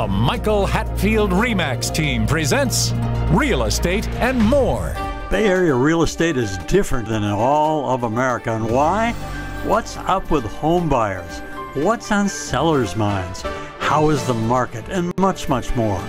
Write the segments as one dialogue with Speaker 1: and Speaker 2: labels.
Speaker 1: The Michael Hatfield RE/MAX team presents Real Estate and More.
Speaker 2: Bay Area real estate is different than in all of America. And why? What's up with home buyers? What's on sellers' minds? How is the market? And much, much more.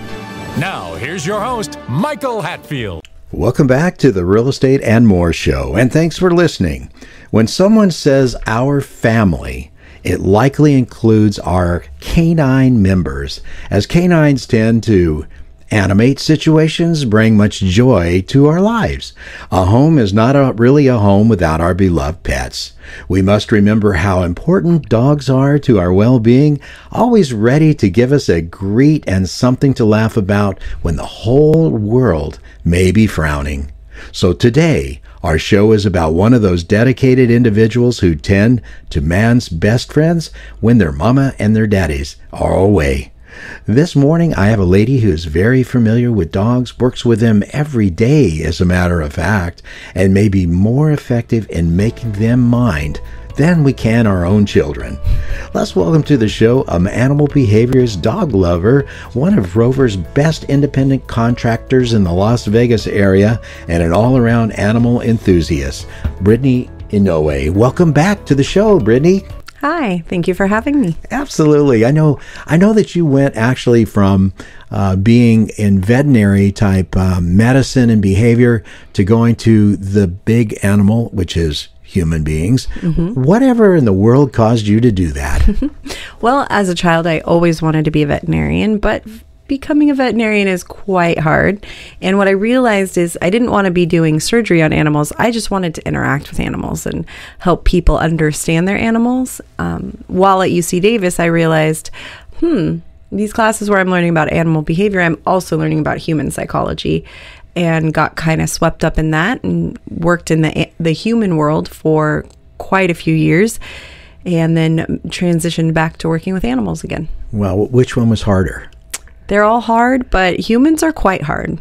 Speaker 1: Now, here's your host, Michael Hatfield.
Speaker 3: Welcome back to the Real Estate and More show, and thanks for listening. When someone says our family, it likely includes our canine members, as canines tend to animate situations, bring much joy to our lives. A home is not really a home without our beloved pets. We must remember how important dogs are to our well-being, always ready to give us a greet and something to laugh about when the whole world may be frowning. So today, our show is about one of those dedicated individuals who tend to man's best friends when their mama and their daddies are away. This morning, I have a lady who is very familiar with dogs, works with them every day, as a matter of fact, and may be more effective in making them mind than we can our own children. Let's welcome to the show an animal behaviorist dog lover, one of Rover's best independent contractors in the Las Vegas area, and an all-around animal enthusiast, Brittany Inouye. Welcome back to the show, Brittany.
Speaker 4: Hi, thank you for having me.
Speaker 3: Absolutely. I know that you went actually from being in veterinary type medicine and behavior to going to the big animal, which is human beings. Mm-hmm. Whatever in the world caused you to do that?
Speaker 4: Well, as a child, I always wanted to be a veterinarian, but becoming a veterinarian is quite hard. And what I realized is I didn't want to be doing surgery on animals. I just wanted to interact with animals and help people understand their animals. While at UC Davis, I realized, these classes where I'm learning about animal behavior, I'm also learning about human psychology, and got kind of swept up in that and worked in the human world for quite a few years, and then transitioned back to working with animals again.
Speaker 3: Well, which one was harder?
Speaker 4: They're all hard, but humans are quite hard.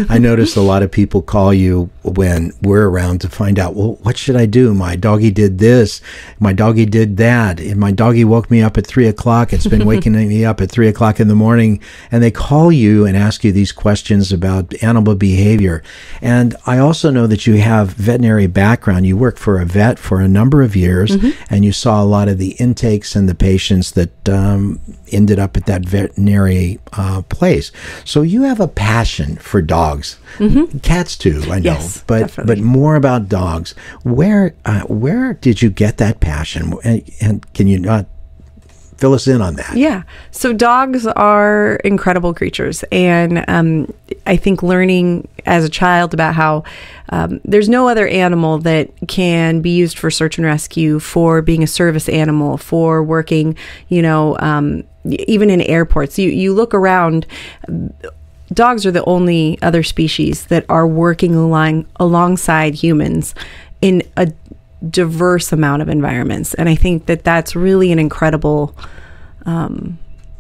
Speaker 3: I noticed a lot of people call you when we're around to find out, well, what should I do? My doggy did this. My doggy did that. And my doggy woke me up at 3 o'clock. It's been waking me up at 3 o'clock in the morning. And they call you and ask you these questions about animal behavior. And I also know that you have veterinary background. You worked for a vet for a number of years, and you saw a lot of the intakes and the patients that ended up at that veterinary place. So you have a passion for dogs. Cats too, I know,
Speaker 4: yes,
Speaker 3: but more about dogs. Where did you get that passion? And can you not fill us in on that?
Speaker 4: Yeah. So dogs are incredible creatures. And I think learning as a child about how there's no other animal that can be used for search and rescue, for being a service animal, for working, even in airports. You look around, dogs are the only other species that are working alongside humans in a diverse amount of environments. And I think that that's really an incredible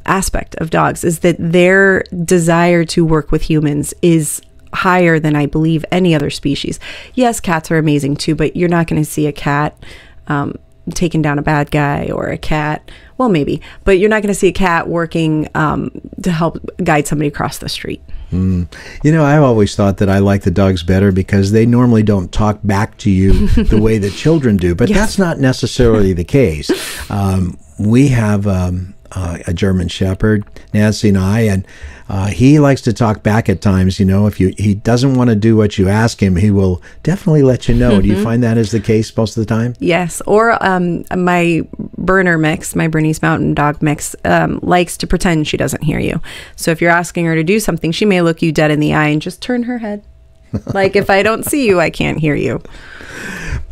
Speaker 4: aspect of dogs, is that their desire to work with humans is higher than I believe any other species. Yes, cats are amazing too, but you're not going to see a cat taking down a bad guy, or a cat, well, maybe, but you're not going to see a cat working to help guide somebody across the street.
Speaker 3: I've always thought that I like the dogs better because they normally don't talk back to you the way that children do, but that's not necessarily the case. We have a German Shepherd, Nancy and I, and he likes to talk back at times. If he doesn't want to do what you ask him, he will definitely let you know. Do you find that is the case most of the time?
Speaker 4: Yes. Or my Berner mix, my Bernese Mountain Dog mix, likes to pretend she doesn't hear you. So if you're asking her to do something, she may look you dead in the eye and just turn her head. Like, if I don't see you, I can't hear you.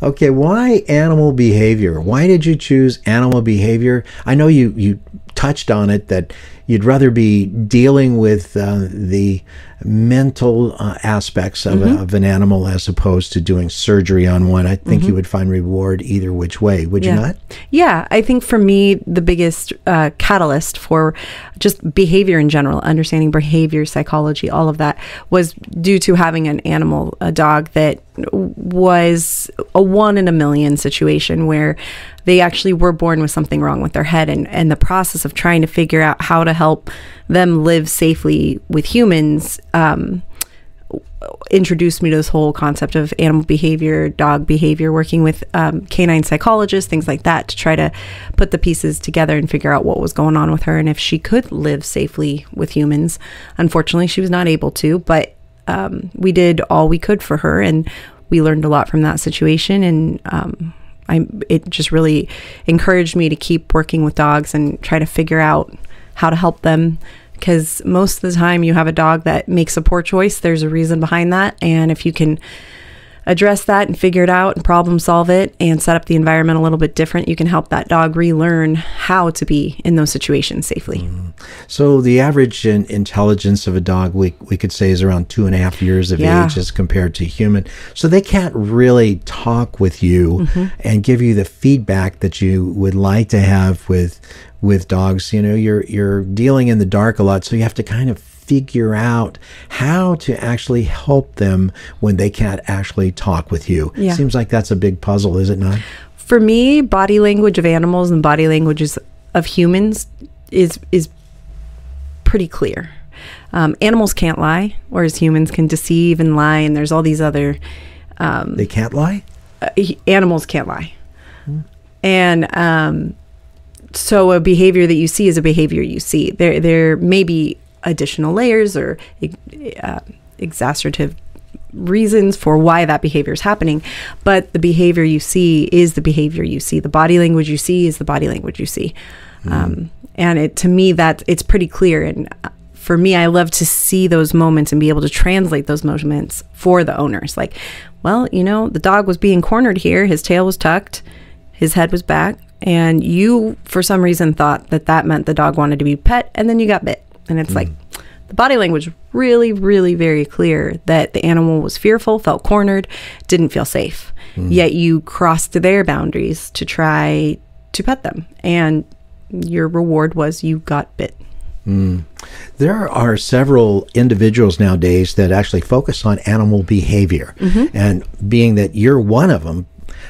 Speaker 3: Okay, why animal behavior? Why did you choose animal behavior? I know you touched on it, that you'd rather be dealing with the mental aspects of an animal as opposed to doing surgery on one. I think you would find reward either which way. Would you not?
Speaker 4: Yeah, I think for me, the biggest catalyst for just behavior in general, understanding behavior, psychology, all of that, was due to having an animal, a dog that was a one in a million situation where they actually were born with something wrong with their head, and the process of trying to figure out how to help them live safely with humans introduced me to this whole concept of animal behavior, dog behavior, working with canine psychologists, things like that, to try to put the pieces together and figure out what was going on with her and if she could live safely with humans. Unfortunately, she was not able to, but we did all we could for her, and we learned a lot from that situation. And it just really encouraged me to keep working with dogs and try to figure out how to help them. Because most of the time you have a dog that makes a poor choice, there's a reason behind that. And if you can address that and figure it out and problem solve it and set up the environment a little bit different, you can help that dog relearn how to be in those situations safely.
Speaker 3: So the average intelligence of a dog, we could say, is around 2.5 years of age as compared to human. So they can't really talk with you and give you the feedback that you would like to have with dogs. You know, you're dealing in the dark a lot, so you have to kind of figure out how to actually help them when they can't actually talk with you.
Speaker 4: Yeah.
Speaker 3: Seems like that's a big puzzle, is it not?
Speaker 4: For me, body language of animals and body languages of humans is pretty clear. Animals can't lie, whereas humans can deceive and lie, and there's all these other...
Speaker 3: they can't lie?
Speaker 4: Animals can't lie. And so a behavior that you see is a behavior you see. There may be additional layers or exacerbative reasons for why that behavior is happening, but the behavior you see is the behavior you see. The body language you see is the body language you see. And to me, it's pretty clear. And for me, I love to see those moments and be able to translate those moments for the owners. Like, well, you know, the dog was being cornered here. His tail was tucked. His head was back. And you, for some reason, thought that meant the dog wanted to be pet, and then you got bit. And it's like, the body language really, really very clear that the animal was fearful, felt cornered, didn't feel safe. Yet you crossed their boundaries to try to pet them. And your reward was you got bit.
Speaker 3: There are several individuals nowadays that actually focus on animal behavior. And being that you're one of them,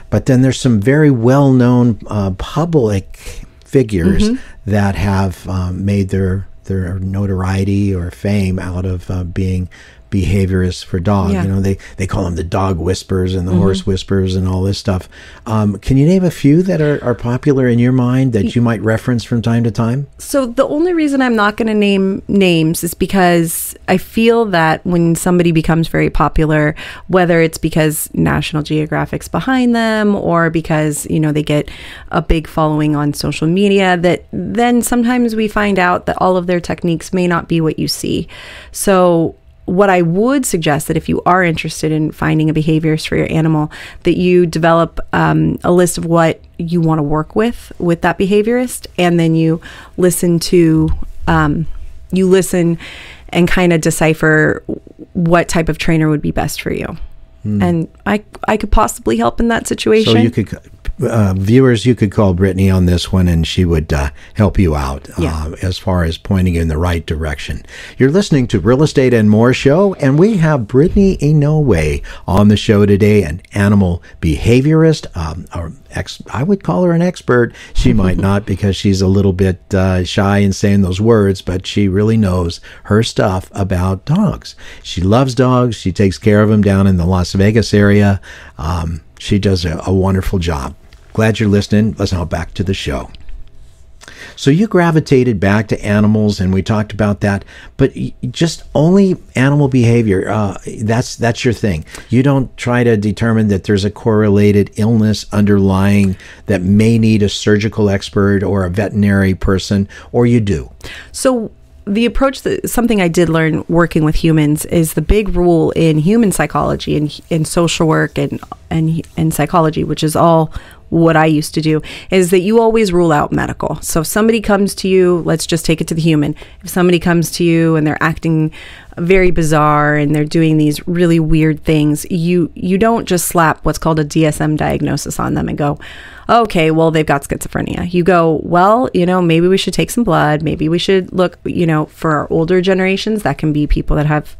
Speaker 3: but then there's some very well-known public figures that have made their notoriety or fame out of being behaviorists for dogs. You know, they call them the dog whisperers and the horse whisperers and all this stuff. Can you name a few that are popular in your mind that you might reference from time to time? So
Speaker 4: the only reason I'm not going to name names is because I feel that when somebody becomes very popular, whether it's because National Geographic's behind them or because, you know, they get a big following on social media, that then sometimes we find out that all of their techniques may not be what you see. So what I would suggest that if you are interested in finding a behaviorist for your animal, that you develop a list of what you want to work with that behaviorist, and then you listen and kind of decipher what type of trainer would be best for you. And I could possibly help in that situation.
Speaker 3: So you could, viewers, you could call Brittany on this one, and she would help you out as far as pointing you in the right direction. You're listening to Real Estate and More Show, and we have Brittany Inouye on the show today, an animal behaviorist. I would call her an expert. She might not, because she's a little bit shy in saying those words, but she really knows her stuff about dogs. She loves dogs. She takes care of them down in the Las Vegas area. She does a wonderful job. Glad you're listening. Let's now back to the show. So you gravitated back to animals, and we talked about that, but just only animal behavior. That's your thing. You don't try to determine that there's a correlated illness underlying that may need a surgical expert or a veterinary person, or you do? So the approach, something I did learn working with humans, is the big rule in human psychology and in social work and psychology, which is all what I used to do, is that you always rule out medical. So if somebody comes to you, let's just take it to the human. If somebody comes to you and they're acting very bizarre and they're doing these really weird things, you don't just slap what's called a DSM diagnosis on them and go, okay, well, they've got schizophrenia. You go, well, you know, maybe we should take some blood. Maybe we should look, you know, for our older generations, that can be people that have,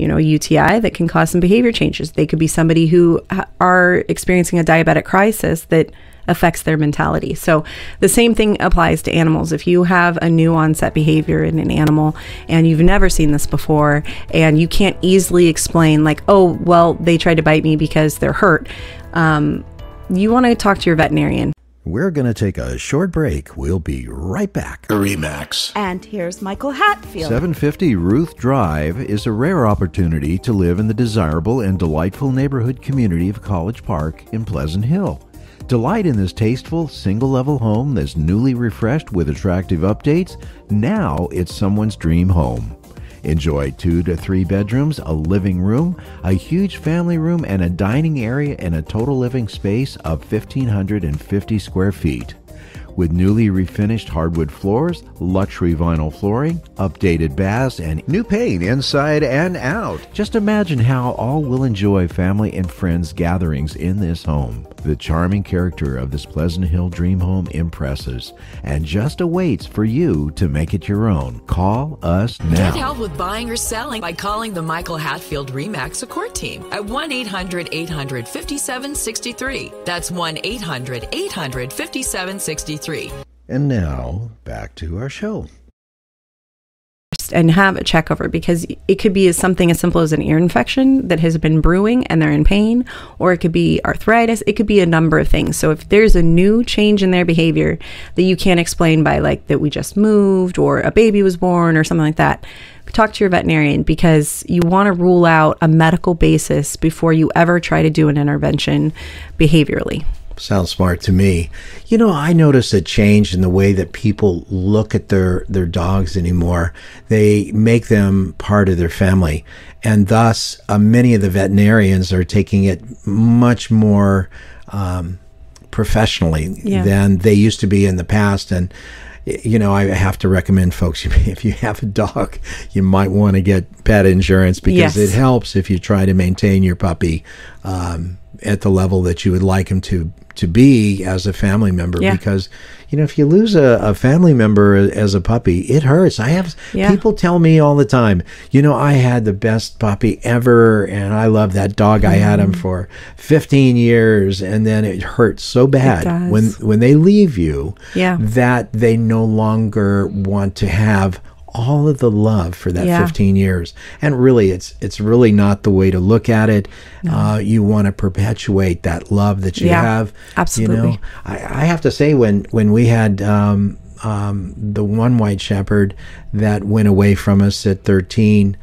Speaker 4: a UTI that can cause some behavior changes. They could be somebody who are experiencing a diabetic crisis that affects their mentality. So the same thing applies to animals. If you have a new onset behavior in an animal and you've never seen this before and you can't easily explain like, oh, well, they tried to bite me because they're hurt, you want to talk to your veterinarian.
Speaker 3: We're going to take a short break. We'll be right back.
Speaker 5: RE/MAX.
Speaker 6: And here's Michael Hatfield.
Speaker 3: 750 Ruth Drive is a rare opportunity to live in the desirable and delightful neighborhood community of College Park in Pleasant Hill. Delight in this tasteful, single-level home that's newly refreshed with attractive updates. Now it's someone's dream home. Enjoy 2 to 3 bedrooms, a living room, a huge family room, and a dining area and a total living space of 1,550 square feet. With newly refinished hardwood floors, luxury vinyl flooring, updated baths, and new paint inside and out. Just imagine how all will enjoy family and friends gatherings in this home. The charming character of this Pleasant Hill dream home impresses and just awaits for you to make it your own. Call us now.
Speaker 7: Get help with buying or selling by calling the Michael Hatfield RE/MAX support team at 1-800-800-5763. That's 1-800-800-5763.
Speaker 3: And now, back to our show.
Speaker 4: And have a check over, because it could be something as simple as an ear infection that has been brewing and they're in pain, or it could be arthritis. It could be a number of things. So if there's a new change in their behavior that you can't explain by like that we just moved or a baby was born or something like that, talk to your veterinarian, because you want to rule out a medical basis before you ever try to do an intervention behaviorally.
Speaker 3: Sounds smart to me. I noticed a change in the way that people look at their dogs anymore. They make them part of their family. And thus, many of the veterinarians are taking it much more professionally than they used to be in the past. And, I have to recommend folks, if you have a dog, you might want to get pet insurance, because it helps if you try to maintain your puppy at the level that you would like him to be as a family member. Because if you lose a family member as a puppy, it hurts. I have people tell me all the time, I had the best puppy ever and I love that dog. I had him for 15 years and then it hurts so bad when they leave you that they no longer want to have all of the love for that 15 years. And really, it's really not the way to look at it. No. You want to perpetuate that love that you have.
Speaker 4: Absolutely.
Speaker 3: I have to say, when we had the one white shepherd that went away from us at 13,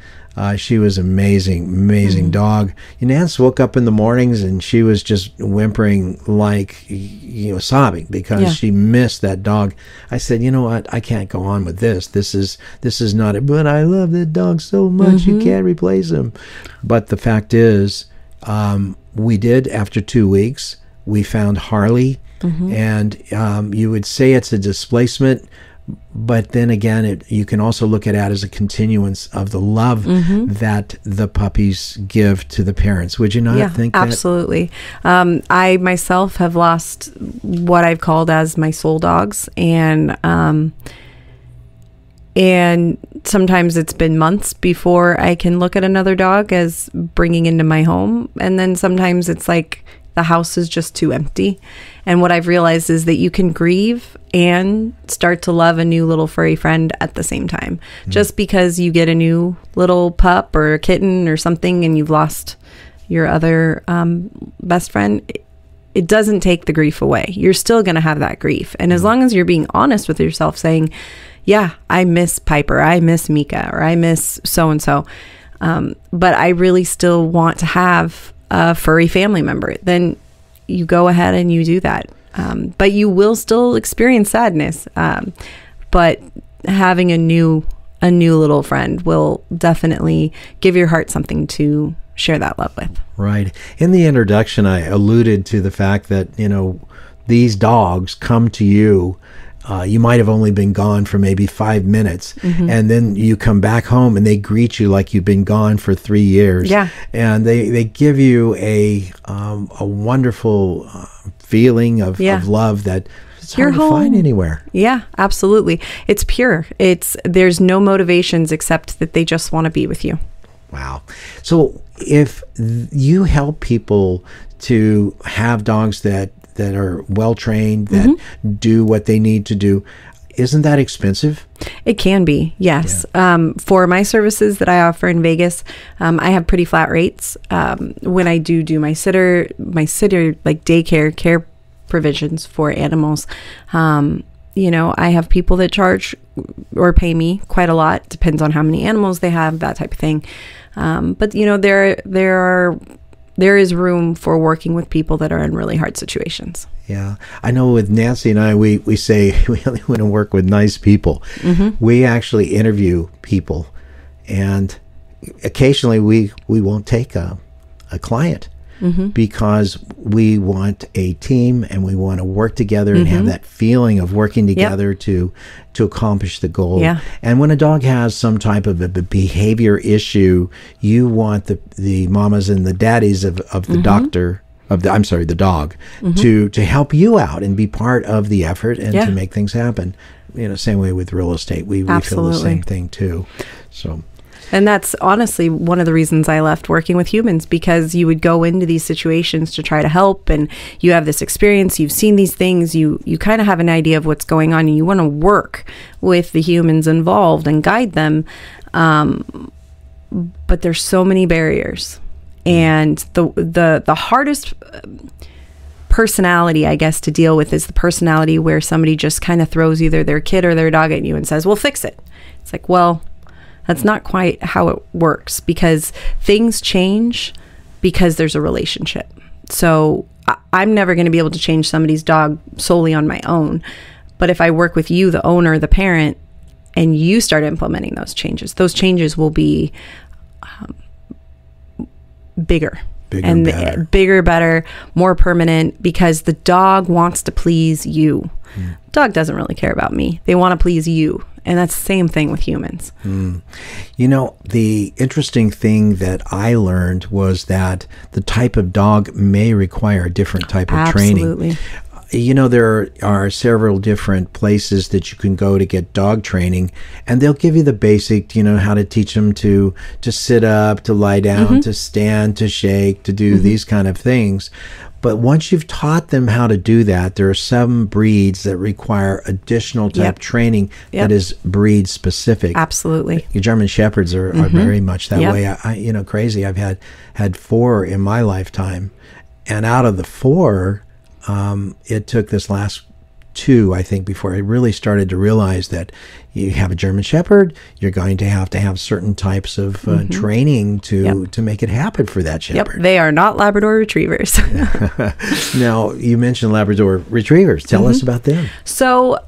Speaker 3: she was amazing dog. Nance woke up in the mornings and she was just whimpering, like, sobbing because she missed that dog. I said, you know what? I can't go on with this. This is not it. But I love that dog so much. You can't replace him. But the fact is, we did, after 2 weeks, we found Harley, and you would say it's a displacement. But then again, you can also look at it as a continuance of the love that the puppies give to the parents. Would you not think that?
Speaker 4: Absolutely. I myself have lost what I've called as my soul dogs. And sometimes it's been months before I can look at another dog as bringing into my home. And then sometimes it's like the house is just too empty. And what I've realized is that you can grieve and start to love a new little furry friend at the same time. Just because you get a new little pup or a kitten or something and you've lost your other best friend, it doesn't take the grief away. You're still going to have that grief. And as long as you're being honest with yourself, saying, yeah, I miss Piper, I miss Mika, or I miss so-and-so, but I really still want to have a furry family member, then you go ahead and you do that. But you will still experience sadness. But having a new little friend will definitely give your heart something to share that love with.
Speaker 3: Right. In the introduction, I alluded to the fact that, these dogs come to you. You might have only been gone for maybe 5 minutes, and then you come back home and they greet you like you've been gone for 3 years. Yeah. And they give you a wonderful feeling of love that it's hard to find anywhere.
Speaker 4: Yeah, absolutely. It's pure. There's no motivations except that they just want to be with you.
Speaker 3: Wow. So if you help people to have dogs that are well trained, that do what they need to do, isn't that expensive?
Speaker 4: It can be, yes.
Speaker 3: Yeah.
Speaker 4: For my services that I offer in Vegas, I have pretty flat rates. When I do my sitter like daycare care provisions for animals, I have people that charge or pay me quite a lot. Depends on how many animals they have, that type of thing. But there is room for working with people that are in really hard situations.
Speaker 3: Yeah. I know with Nancy and I, we say we only want to work with nice people. We actually interview people, and occasionally we won't take a client because we want a team and we want to work together and have that feeling of working together to accomplish the goal.
Speaker 4: Yeah.
Speaker 3: And when a dog has some type of a behavior issue, you want the mamas and the daddies of the doctor, the dog, to help you out and be part of the effort and to make things happen. Same way with real estate. We feel the same thing too. So.
Speaker 4: And that's honestly one of the reasons I left working with humans, because you would go into these situations to try to help, and you have this experience, you've seen these things, you kind of have an idea of what's going on, and you want to work with the humans involved and guide them. But there's so many barriers. And the hardest personality, I guess, to deal with is the personality where somebody just kind of throws either their kid or their dog at you and says, well, fix it. It's like, well, that's not quite how it works, because things change because there's a relationship. So I'm never going to be able to change somebody's dog solely on my own. But if I work with you, the owner, the parent, and you start implementing those changes will be bigger and better. Bigger, better, more permanent, because the dog wants to please you. Dog doesn't really care about me. They want to please you. And that's the same thing with humans. The interesting thing that I learned was that the type of dog may require a different type of training. There are several different places that you can go to get dog training, and they'll give you the basic, how to teach them to sit up, to lie down, to stand, to shake, to do these kind of things. But once you've taught them how to do that, there are some breeds that require additional type training that is breed specific. Absolutely.
Speaker 3: German Shepherds are very much that way. I crazy. I've had 4 in my lifetime, and out of the 4, it took this last 2, I think, before I really started to realize that you have a German Shepherd, you're going to have certain types of training to make it happen for that Shepherd.
Speaker 4: Yep, they are not Labrador Retrievers.
Speaker 3: Now, you mentioned Labrador Retrievers. Tell us about them.
Speaker 4: So,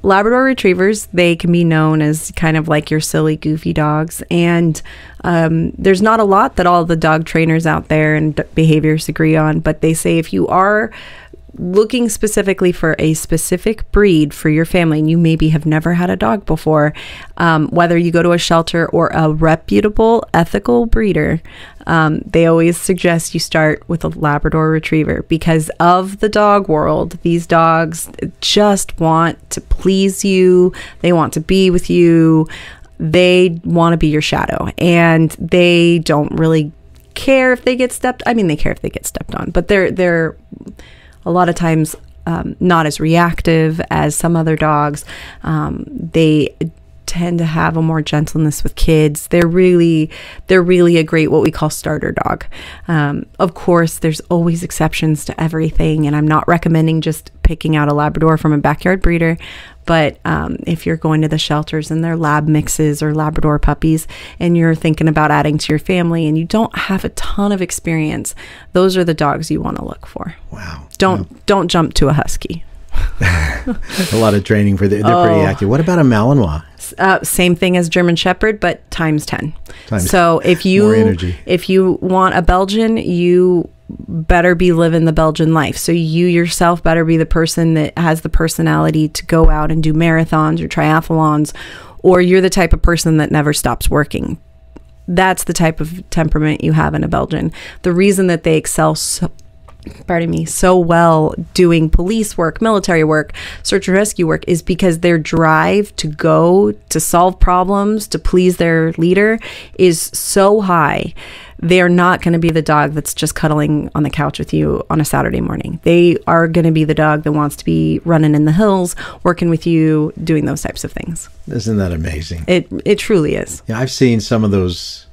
Speaker 4: Labrador Retrievers, they can be known as kind of like your silly, goofy dogs. And there's not a lot that all the dog trainers out there and behaviorists agree on, but they say if you are looking specifically for a specific breed for your family, and you maybe have never had a dog before, whether you go to a shelter or a reputable, ethical breeder, they always suggest you start with a Labrador Retriever, because of the dog world, these dogs just want to please you. They want to be with you. They want to be your shadow, and they don't really care if they get stepped. I mean, they care if they get stepped on, but they're a lot of times not as reactive as some other dogs. They tend to have a more gentleness with kids. They're really a great, what we call, starter dog. Of course, there's always exceptions to everything, and I'm not recommending just picking out a Labrador from a backyard breeder. But if you're going to the shelters and they're lab mixes or Labrador puppies, and you're thinking about adding to your family and you don't have a ton of experience, those are the dogs you want to look for.
Speaker 3: Wow.
Speaker 4: Don't jump to a husky.
Speaker 3: A lot of training for they're pretty active. What about a Malinois?
Speaker 4: Same thing as German Shepherd, but times 10. So if you want a Belgian, you better be living the Belgian life. So you yourself better be the person that has the personality to go out and do marathons or triathlons, or you're the type of person that never stops working. That's the type of temperament you have in a Belgian. The reason that they excel so well doing police work, military work, search and rescue work is because their drive to go to solve problems, to please their leader is so high. They're not going to be the dog that's just cuddling on the couch with you on a Saturday morning. They are going to be the dog that wants to be running in the hills, working with you, doing those types of things.
Speaker 3: Isn't that amazing?
Speaker 4: It truly is.
Speaker 3: Yeah, I've seen some of those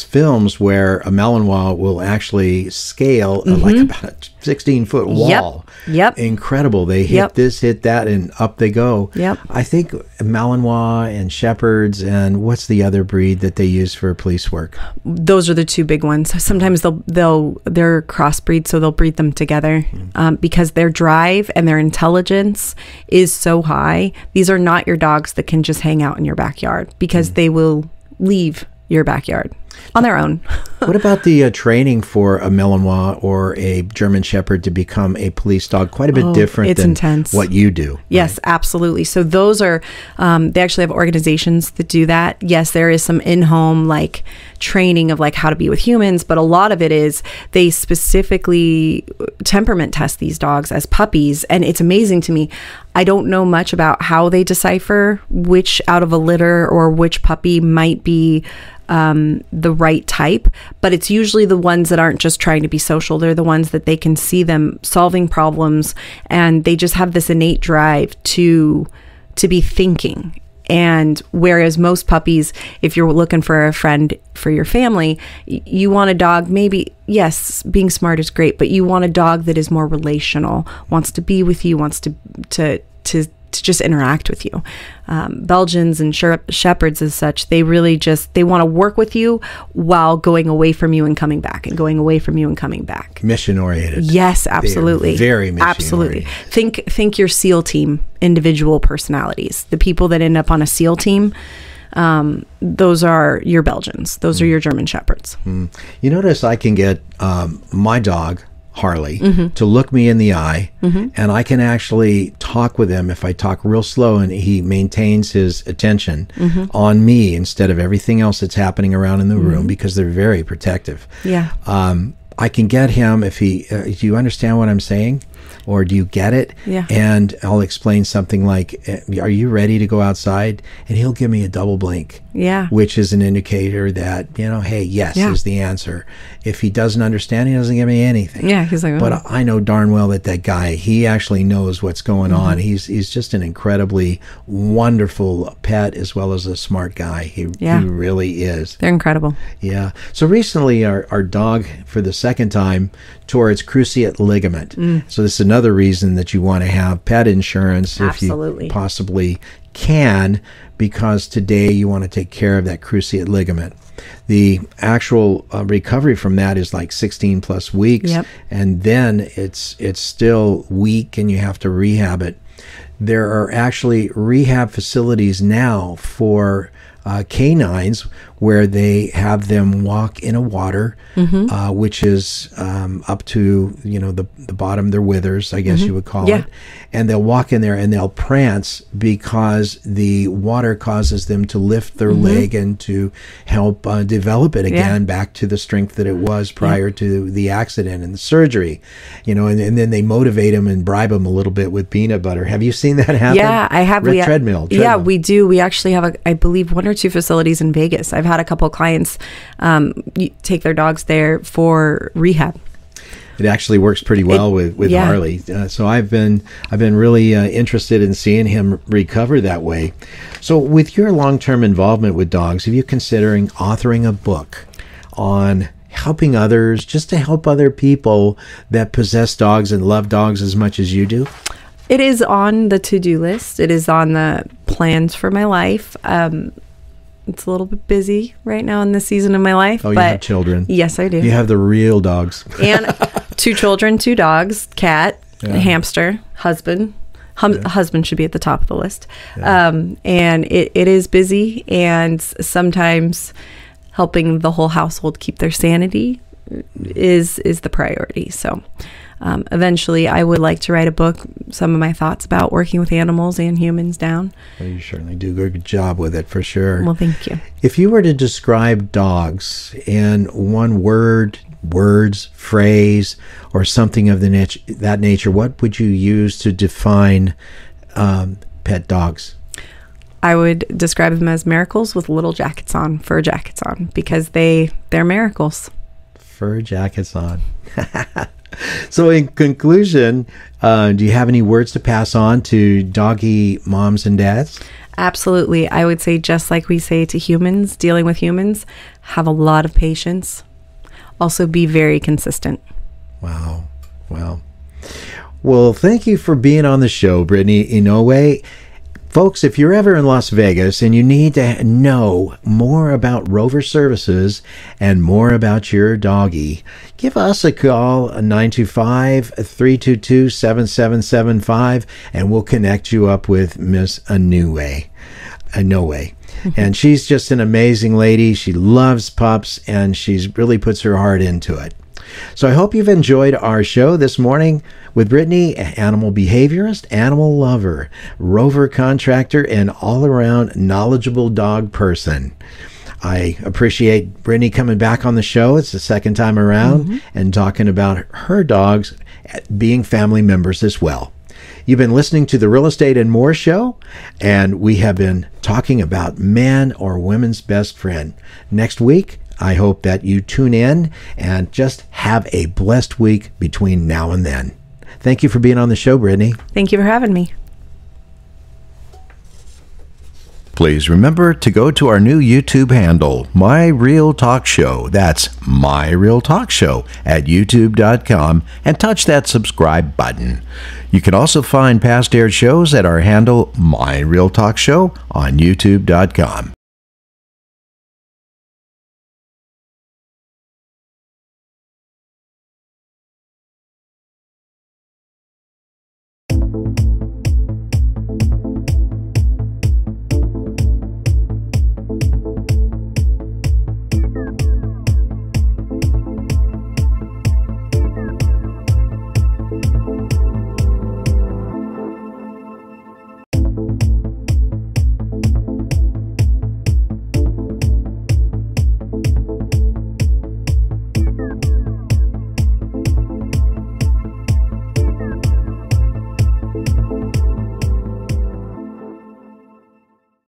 Speaker 3: films where a Malinois will actually scale like about a 16-foot wall.
Speaker 4: Yep.
Speaker 3: Incredible. They hit this, hit that, and up they go. Yep. I think Malinois and Shepherds, and what's the other breed that they use for police work?
Speaker 4: Those are the two big ones. Sometimes they're crossbreed, so they'll breed them together because their drive and their intelligence is so high. These are not your dogs that can just hang out in your backyard because they will leave your backyard on their own.
Speaker 3: What about the training for a Malinois or a German Shepherd to become a police dog? Quite a bit different than
Speaker 4: intense.
Speaker 3: What you do.
Speaker 4: Yes, right? Absolutely. So those are, they actually have organizations that do that. Yes, there is some in-home like training of like how to be with humans, but a lot of it is they specifically temperament test these dogs as puppies. And it's amazing to me. I don't know much about how they decipher which out of a litter or which puppy might be the right type, but it's usually the ones that aren't just trying to be social. They're the ones that they can see them solving problems, and they just have this innate drive to be thinking. And whereas most puppies, if you're looking for a friend for your family, you want a dog, maybe, yes, being smart is great, but you want a dog that is more relational, wants to be with you, wants to just interact with you. Belgians and Shepherds as such, they really they want to work with you while going away from you and coming back and going away from you and coming back.
Speaker 3: Mission oriented.
Speaker 4: Yes, absolutely.
Speaker 3: Very mission
Speaker 4: absolutely.
Speaker 3: oriented.
Speaker 4: Think your SEAL team, individual personalities. The people that end up on a SEAL team, those are your Belgians. Those are your German Shepherds.
Speaker 3: You notice I can get my dog, Harley, to look me in the eye, and I can actually talk with him if I talk real slow and he maintains his attention on me instead of everything else that's happening around in the room, because they're very protective.
Speaker 4: Yeah.
Speaker 3: I can get him if he, do you understand what I'm saying? Or do you get it?
Speaker 4: Yeah.
Speaker 3: And I'll explain something like, are you ready to go outside? And he'll give me a double blink.
Speaker 4: Yeah.
Speaker 3: Which is an indicator that, hey, yes is the answer. If he doesn't understand, he doesn't give me anything.
Speaker 4: Yeah, he's like, oh.
Speaker 3: But I know darn well that guy, he actually knows what's going on. He's just an incredibly wonderful pet as well as a smart guy. He really is.
Speaker 4: They're incredible.
Speaker 3: Yeah. So recently our dog, for the second time, tore its cruciate ligament. So this is another reason that you want to have pet insurance if you possibly can, because today you want to take care of that cruciate ligament. The actual recovery from that is like 16 plus weeks, and then it's still weak and you have to rehab it. There are actually rehab facilities now for canines where they have them walk in a water, which is up to the bottom of their withers, I guess you would call it, and they'll walk in there and they'll prance because the water causes them to lift their leg and to help develop it again back to the strength that it was prior to the accident and the surgery, and then they motivate them and bribe them a little bit with peanut butter. Have you seen that happen?
Speaker 4: Yeah, I have.
Speaker 3: Treadmill.
Speaker 4: Yeah, we do. We actually have I believe 1 or 2 facilities in Vegas. I've had a couple of clients take their dogs there for rehab.
Speaker 3: It actually works pretty well with Harley. So I've been really interested in seeing him recover that way. So with your long-term involvement with dogs, are you considering authoring a book on helping others, just to help other people that possess dogs and love dogs as much as you do?
Speaker 4: It is on the to-do list. It is on the plans for my life. It's a little bit busy right now in this season of my life.
Speaker 3: Oh, you have children.
Speaker 4: Yes, I do.
Speaker 3: You have the real dogs.
Speaker 4: And 2 children, 2 dogs, cat, a hamster, husband. Husband should be at the top of the list. And it is busy, and sometimes helping the whole household keep their sanity is the priority. So eventually I would like to write a book, some of my thoughts about working with animals and humans down.
Speaker 3: Well, you certainly do a good job with it, for sure.
Speaker 4: Well, thank you.
Speaker 3: If you were to describe dogs in one word, words, phrase, or something of that nature, what would you use to define pet dogs?
Speaker 4: I would describe them as miracles with little jackets on, fur jackets on, because they're miracles.
Speaker 3: Fur jackets on. So in conclusion, do you have any words to pass on to doggy moms and dads?
Speaker 4: Absolutely. I would say, just like we say to humans, dealing with humans, have a lot of patience. Also be very consistent.
Speaker 3: Wow. Well, thank you for being on the show, Brittany Inouye. Folks, if you're ever in Las Vegas and you need to know more about Rover services and more about your doggy, give us a call, 925-322-7775, and we'll connect you up with Miss Inouye. And she's just an amazing lady. She loves pups, and she really puts her heart into it. So I hope you've enjoyed our show this morning with Brittany, animal behaviorist, animal lover, Rover contractor, and all-around knowledgeable dog person. I appreciate Brittany coming back on the show. It's the second time around, and talking about her dogs being family members as well. You've been listening to the Real Estate and More show, and we have been talking about man or women's best friend. Next week, I hope that you tune in and just have a blessed week between now and then. Thank you for being on the show, Brittany.
Speaker 4: Thank you for having me.
Speaker 3: Please remember to go to our new YouTube handle, My Real Talk Show. That's My Real Talk Show at youtube.com, and touch that subscribe button. You can also find past aired shows at our handle, My Real Talk Show, on youtube.com.